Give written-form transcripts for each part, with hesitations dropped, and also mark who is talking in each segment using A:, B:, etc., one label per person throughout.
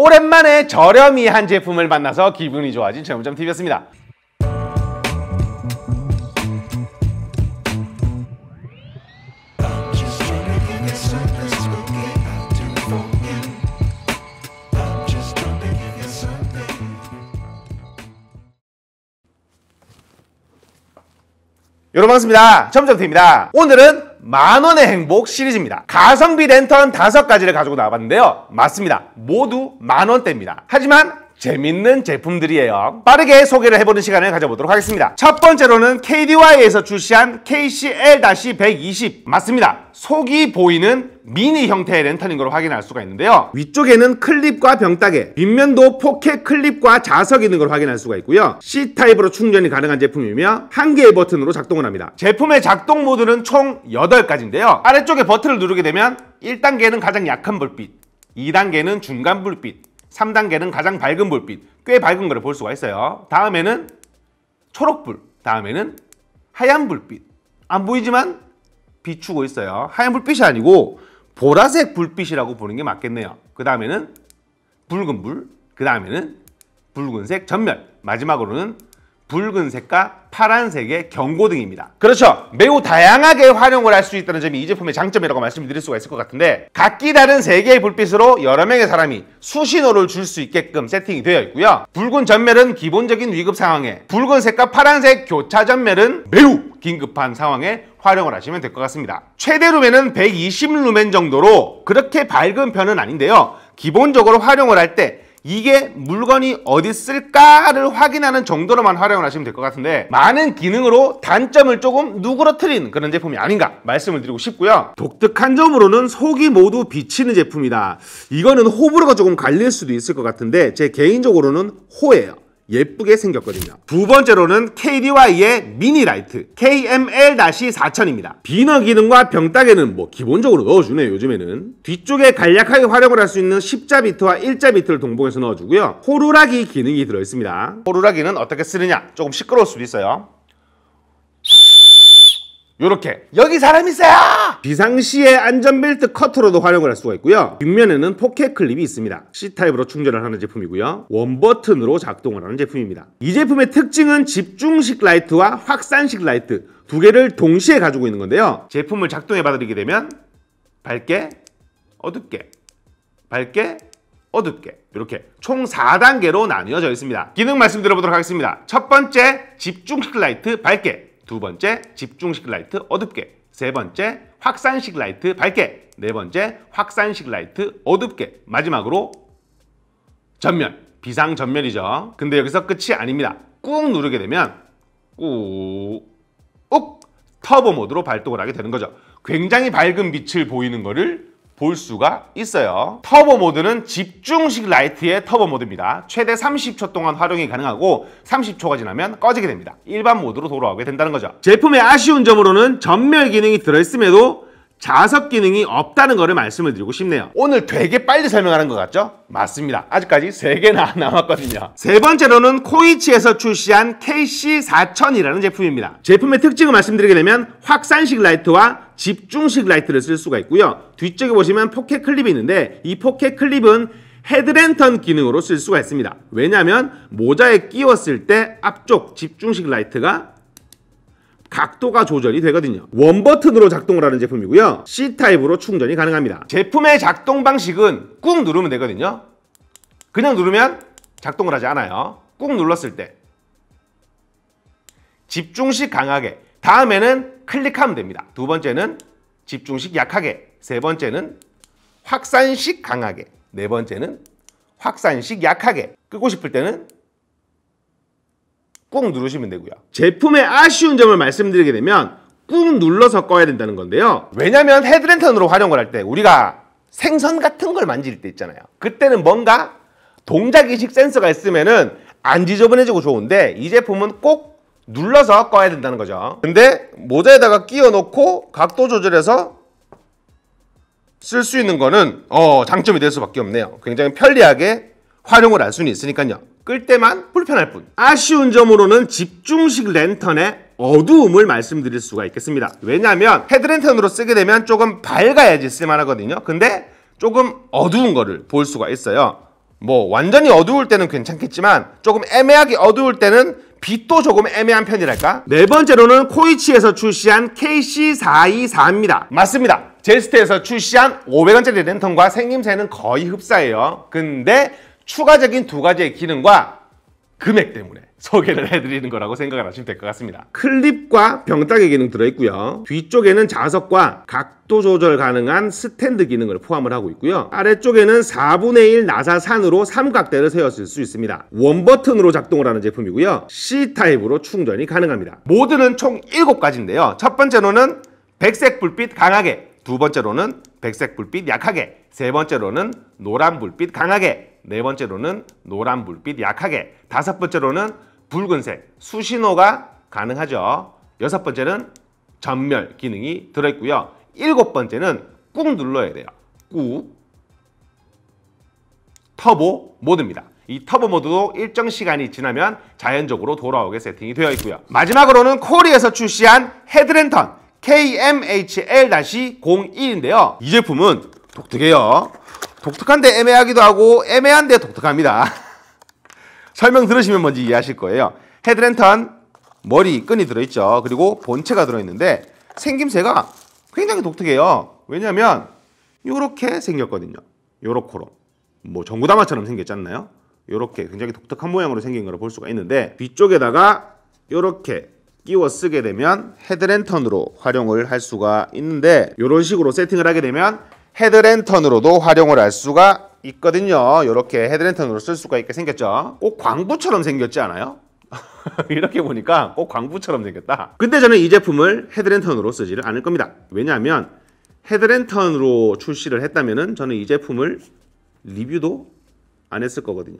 A: 오랜만에 저렴이 한 제품을 만나서 기분이 좋아진 재무장TV였습니다. 여러분 반갑습니다. 재무장TV입니다. 오늘은 만원의 행복 시리즈입니다. 가성비 랜턴 5가지를 가지고 나와봤는데요. 맞습니다. 모두 만원대입니다. 하지만 재밌는 제품들이에요. 빠르게 소개를 해보는 시간을 가져보도록 하겠습니다. 첫 번째로는 KDY에서 출시한 KCL-120 맞습니다. 속이 보이는 미니 형태의 랜턴인 걸 확인할 수가 있는데요. 위쪽에는 클립과 병따개, 뒷면도 포켓 클립과 자석 있는 걸 확인할 수가 있고요. C타입으로 충전이 가능한 제품이며 한 개의 버튼으로 작동을 합니다. 제품의 작동 모드는 총 8가지인데요. 아래쪽에 버튼을 누르게 되면 1단계는 가장 약한 불빛, 2단계는 중간 불빛, 3단계는 가장 밝은 불빛, 꽤 밝은 거를 볼 수가 있어요. 다음에는 초록불, 다음에는 하얀 불빛. 안 보이지만 비추고 있어요. 하얀 불빛이 아니고 보라색 불빛이라고 보는 게 맞겠네요. 그 다음에는 붉은 불, 그 다음에는 붉은색 전멸, 마지막으로는 붉은색과 파란색의 경고등입니다. 그렇죠. 매우 다양하게 활용을 할 수 있다는 점이 이 제품의 장점이라고 말씀드릴 수가 있을 것 같은데, 각기 다른 3개의 불빛으로 여러 명의 사람이 수신호를 줄 수 있게끔 세팅이 되어 있고요. 붉은 전멸은 기본적인 위급 상황에, 붉은색과 파란색 교차 전멸은 매우 긴급한 상황에 활용을 하시면 될 것 같습니다. 최대 루멘은 120 루멘 정도로 그렇게 밝은 편은 아닌데요. 기본적으로 활용을 할 때 이게 물건이 어디 있을까를 확인하는 정도로만 활용을 하시면 될 것 같은데, 많은 기능으로 단점을 조금 누그러뜨린 그런 제품이 아닌가 말씀을 드리고 싶고요. 독특한 점으로는 속이 모두 비치는 제품이다. 이거는 호불호가 조금 갈릴 수도 있을 것 같은데 제 개인적으로는 호예요. 예쁘게 생겼거든요. 두 번째로는 KDY의 미니라이트 KML-4000입니다. 비너 기능과 병따개는 뭐 기본적으로 넣어주네요. 요즘에는 뒤쪽에 간략하게 활용을 할 수 있는 십자비트와 일자비트를 동봉해서 넣어주고요. 호루라기 기능이 들어있습니다. 호루라기는 어떻게 쓰느냐, 조금 시끄러울 수도 있어요. 요렇게 여기 사람 있어요! 비상시에 안전벨트 커터로도 활용을 할 수가 있고요. 뒷면에는 포켓 클립이 있습니다. C타입으로 충전을 하는 제품이고요. 원버튼으로 작동을 하는 제품입니다. 이 제품의 특징은 집중식 라이트와 확산식 라이트 두 개를 동시에 가지고 있는 건데요. 제품을 작동해 봐드리게 되면 밝게, 어둡게, 밝게, 어둡게 이렇게 총 4단계로 나뉘어져 있습니다. 기능 말씀드려보도록 하겠습니다. 첫 번째, 집중식 라이트 밝게. 두 번째, 집중식 라이트 어둡게. 세 번째, 확산식 라이트 밝게. 네 번째, 확산식 라이트 어둡게. 마지막으로 전멸, 비상 전멸이죠. 근데 여기서 끝이 아닙니다. 꾹 누르게 되면 꾹 터보 모드로 발동을 하게 되는 거죠. 굉장히 밝은 빛을 보이는 거를 볼 수가 있어요. 터보 모드는 집중식 라이트의 터보 모드입니다. 최대 30초 동안 활용이 가능하고 30초가 지나면 꺼지게 됩니다. 일반 모드로 돌아오게 된다는 거죠. 제품의 아쉬운 점으로는 전멸 기능이 들어있음에도 자석 기능이 없다는 거를 말씀을 드리고 싶네요. 오늘 되게 빨리 설명하는 것 같죠? 맞습니다. 아직까지 3개나 남았거든요. 세 번째로는 코이치에서 출시한 KC4000이라는 제품입니다. 제품의 특징을 말씀드리게 되면 확산식 라이트와 집중식 라이트를 쓸 수가 있고요. 뒤쪽에 보시면 포켓 클립이 있는데 이 포켓 클립은 헤드랜턴 기능으로 쓸 수가 있습니다. 왜냐하면 모자에 끼웠을 때 앞쪽 집중식 라이트가 각도가 조절이 되거든요. 원버튼으로 작동을 하는 제품이고요. C타입으로 충전이 가능합니다. 제품의 작동 방식은 꾹 누르면 되거든요. 그냥 누르면 작동을 하지 않아요. 꾹 눌렀을 때 집중식 강하게, 다음에는 클릭하면 됩니다. 두 번째는 집중식 약하게, 세 번째는 확산식 강하게, 네 번째는 확산식 약하게. 끄고 싶을 때는 꾹 누르시면 되고요. 제품의 아쉬운 점을 말씀드리게 되면 꾹 눌러서 꺼야 된다는 건데요. 왜냐면 헤드랜턴으로 활용을 할 때 우리가 생선 같은 걸 만질 때 있잖아요. 그때는 뭔가 동작인식 센서가 있으면은 안 지저분해지고 좋은데 이 제품은 꼭 눌러서 꺼야 된다는 거죠. 근데 모자에다가 끼워 놓고 각도 조절해서 쓸 수 있는 거는 장점이 될 수밖에 없네요. 굉장히 편리하게 활용을 할 수는 있으니까요. 끌 때만 불편할 뿐. 아쉬운 점으로는 집중식 랜턴의 어두움을 말씀드릴 수가 있겠습니다. 왜냐하면 헤드랜턴으로 쓰게 되면 조금 밝아야지 쓸만하거든요. 근데 조금 어두운 거를 볼 수가 있어요. 뭐 완전히 어두울 때는 괜찮겠지만 조금 애매하게 어두울 때는 빛도 조금 애매한 편이랄까? 네 번째로는 코이치에서 출시한 KC424입니다. 맞습니다. 제스트에서 출시한 500원짜리 랜턴과 생김새는 거의 흡사해요. 근데 추가적인 두 가지의 기능과 금액 때문에 소개를 해드리는 거라고 생각을 하시면 될 것 같습니다. 클립과 병따개 기능 들어있고요. 뒤쪽에는 자석과 각도 조절 가능한 스탠드 기능을 포함을 하고 있고요. 아래쪽에는 4분의 1 나사산으로 삼각대를 세웠을 수 있습니다. 원버튼으로 작동을 하는 제품이고요. C타입으로 충전이 가능합니다. 모드는 총 7가지인데요. 첫 번째로는 백색 불빛 강하게, 두 번째로는 백색 불빛 약하게, 세 번째로는 노란 불빛 강하게, 네 번째로는 노란 불빛 약하게, 다섯 번째로는 붉은색 수신호가 가능하죠. 여섯 번째는 전멸 기능이 들어있고요. 일곱 번째는 꾹 눌러야 돼요. 꾹 터보 모드입니다. 이 터보 모드도 일정 시간이 지나면 자연적으로 돌아오게 세팅이 되어 있고요. 마지막으로는 코리에서 출시한 헤드랜턴 KMHL-01인데요. 이 제품은 독특해요. 독특한데 애매하기도 하고 애매한데 독특합니다. 설명 들으시면 뭔지 이해하실 거예요. 헤드랜턴 머리 끈이 들어있죠. 그리고 본체가 들어있는데 생김새가 굉장히 독특해요. 왜냐면 이렇게 생겼거든요. 요렇게로 뭐 전구담화처럼 생겼지 않나요? 이렇게 굉장히 독특한 모양으로 생긴 걸 볼 수가 있는데 뒤쪽에다가 이렇게 끼워 쓰게 되면 헤드랜턴으로 활용을 할 수가 있는데 이런 식으로 세팅을 하게 되면 헤드랜턴으로도 활용을 할 수가 있거든요. 이렇게 헤드랜턴으로 쓸 수가 있게 생겼죠. 꼭 광부처럼 생겼지 않아요? 이렇게 보니까 꼭 광부처럼 생겼다. 근데 저는 이 제품을 헤드랜턴으로 쓰지를 않을 겁니다. 왜냐하면 헤드랜턴으로 출시를 했다면은 저는 이 제품을 리뷰도 안 했을 거거든요.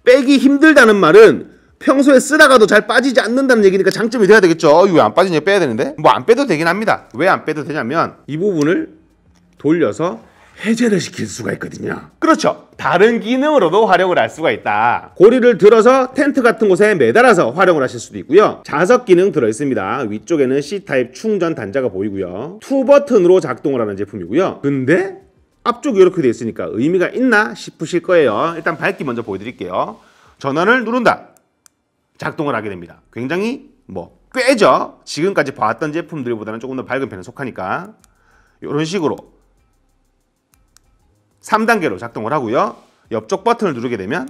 A: 빼기 힘들다는 말은 평소에 쓰다가도 잘 빠지지 않는다는 얘기니까 장점이 돼야 되겠죠. 이거 왜 안 빠지냐 빼야 되는데? 뭐 안 빼도 되긴 합니다. 왜 안 빼도 되냐면 이 부분을 돌려서 해제를 시킬 수가 있거든요. 그렇죠. 다른 기능으로도 활용을 할 수가 있다. 고리를 들어서 텐트 같은 곳에 매달아서 활용을 하실 수도 있고요. 자석 기능 들어있습니다. 위쪽에는 C타입 충전 단자가 보이고요. 2버튼으로 작동을 하는 제품이고요. 근데 앞쪽이 이렇게 되어 있으니까 의미가 있나 싶으실 거예요. 일단 밝기 먼저 보여드릴게요. 전원을 누른다. 작동을 하게 됩니다. 굉장히 꾀죠. 지금까지 봐왔던 제품들보다는 조금 더 밝은 편에 속하니까 이런 식으로 3단계로 작동을 하고요. 옆쪽 버튼을 누르게 되면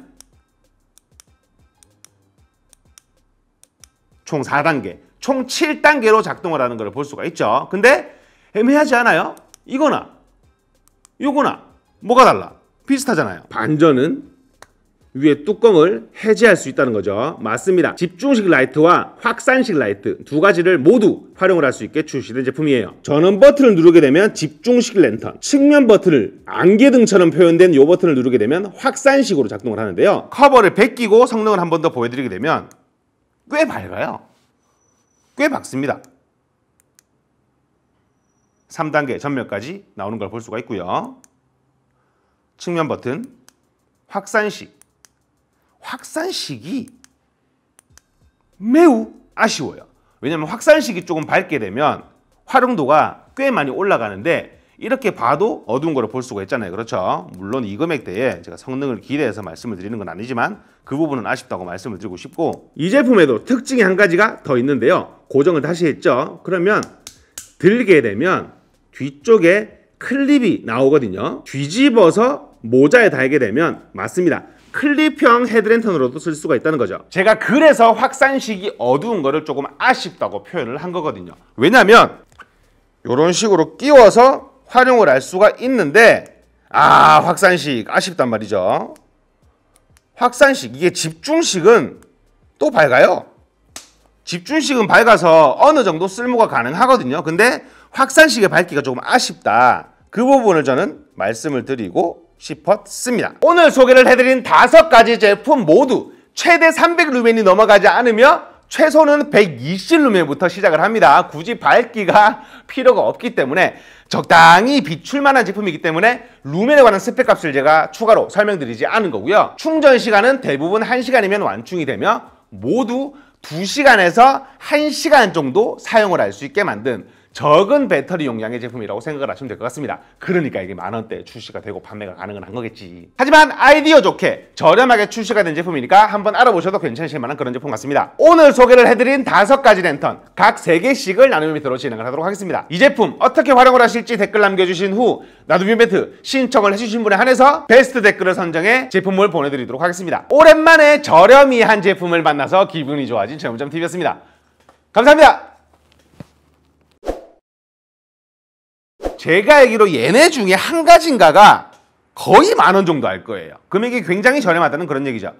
A: 총 4단계, 총 7단계로 작동을 하는 걸 볼 수가 있죠. 근데 애매하지 않아요? 이거나 요거나 뭐가 달라? 비슷하잖아요. 반전은 위에 뚜껑을 해제할 수 있다는 거죠. 맞습니다. 집중식 라이트와 확산식 라이트 두 가지를 모두 활용을 할 수 있게 출시된 제품이에요. 전원 버튼을 누르게 되면 집중식 랜턴, 측면 버튼을 안개등처럼 표현된 이 버튼을 누르게 되면 확산식으로 작동을 하는데요. 커버를 벗기고 성능을 한 번 더 보여드리게 되면 꽤 밝아요. 꽤 밝습니다. 3단계 전멸까지 나오는 걸 볼 수가 있고요. 측면 버튼, 확산식. 확산식이 매우 아쉬워요. 왜냐면 확산식이 조금 밝게 되면 활용도가 꽤 많이 올라가는데 이렇게 봐도 어두운 걸 볼 수가 있잖아요. 그렇죠? 물론 이 금액대에 제가 성능을 기대해서 말씀을 드리는 건 아니지만 그 부분은 아쉽다고 말씀을 드리고 싶고, 이 제품에도 특징이 한 가지가 더 있는데요. 고정을 다시 했죠. 그러면 들게 되면 뒤쪽에 클립이 나오거든요. 뒤집어서 모자에 달게 되면 맞습니다. 클립형 헤드랜턴으로도 쓸 수가 있다는 거죠. 제가 그래서 확산식이 어두운 거를 조금 아쉽다고 표현을 한 거거든요. 왜냐면 이런 식으로 끼워서 활용을 할 수가 있는데 확산식 아쉽단 말이죠. 확산식, 이게 집중식은 또 밝아요. 집중식은 밝아서 어느 정도 쓸모가 가능하거든요. 근데 확산식의 밝기가 조금 아쉽다. 그 부분을 저는 말씀을 드리고 싶었습니다. 오늘 소개를 해드린 5가지 제품 모두 최대 300루멘이 넘어가지 않으며 최소는 120루멘부터 시작을 합니다. 굳이 밝기가 필요가 없기 때문에 적당히 비출만한 제품이기 때문에 루멘에 관한 스펙값을 제가 추가로 설명드리지 않은 거고요. 충전 시간은 대부분 1시간이면 완충이 되며 모두 2시간에서 1시간 정도 사용을 할 수 있게 만든 적은 배터리 용량의 제품이라고 생각을 하시면 될 것 같습니다. 그러니까 이게 만원대에 출시가 되고 판매가 가능한 거겠지. 하지만 아이디어 좋게 저렴하게 출시가 된 제품이니까 한번 알아보셔도 괜찮으실 만한 그런 제품 같습니다. 오늘 소개를 해드린 5가지 랜턴 각 3개씩을 나눔 밑으로 진행을 하도록 하겠습니다. 이 제품 어떻게 활용을 하실지 댓글 남겨주신 후 나눔 이벤트 신청을 해주신 분에 한해서 베스트 댓글을 선정해 제품을 보내드리도록 하겠습니다. 오랜만에 저렴이 한 제품을 만나서 기분이 좋아진 재무점TV였습니다. 감사합니다. 제가 알기로 얘네 중에 한 가지인가가 거의 10,000원 정도 할 거예요. 금액이 굉장히 저렴하다는 그런 얘기죠.